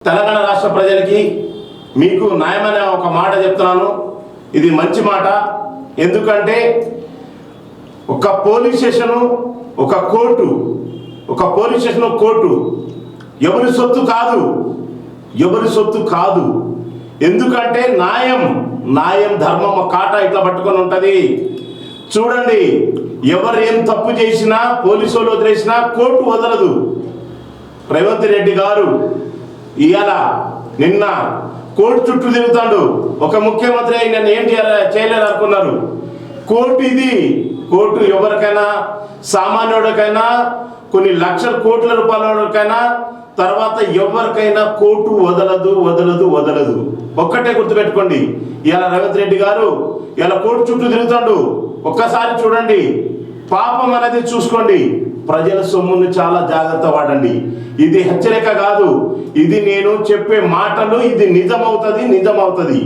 తెలంగాణ రాష్ట్ర ప్రజలకి మీకు న్యాయమనే ఒక మాట చెప్తున్నాను. ఇది మంచి మాట. ఎందుకంటే ఒక పోలీస్ స్టేషను ఒక కోర్టు ఎవరి సొత్తు కాదు. ఎందుకంటే న్యాయం ధర్మం కాట ఇట్లా పట్టుకొని ఉంటుంది. చూడండి, ఎవరు ఏం తప్పు చేసినా పోలీసు వాళ్ళు వదిలేసినా కోర్టు వదలదు. రేవంత్ రెడ్డి గారు నిన్న కోర్టు చుట్టూ తిరుగుతాడు. ఒక ముఖ్యమంత్రి నన్ను ఏం చేయలేదు అనుకున్నారు. కోర్టు ఎవరికైనా, సామాన్యుడికైనా, కొన్ని లక్షల కోట్ల రూపాయలకైనా, తర్వాత ఎవరికైనా కోర్టు వదలదు. ఒక్కటే గుర్తుపెట్టుకోండి. ఇలా రేవంత్ రెడ్డి గారు ఇలా కోర్టు చుట్టూ తిరుగుతాడు. ఒక్కసారి చూడండి, పాపం అనేది చూసుకోండి. ప్రజల సొమ్మును చాలా జాగ్రత్త వాడండి. ఇది హెచ్చరిక కాదు, ఇది నేను చెప్పే మాటలు. ఇది నిజమవుతుంది.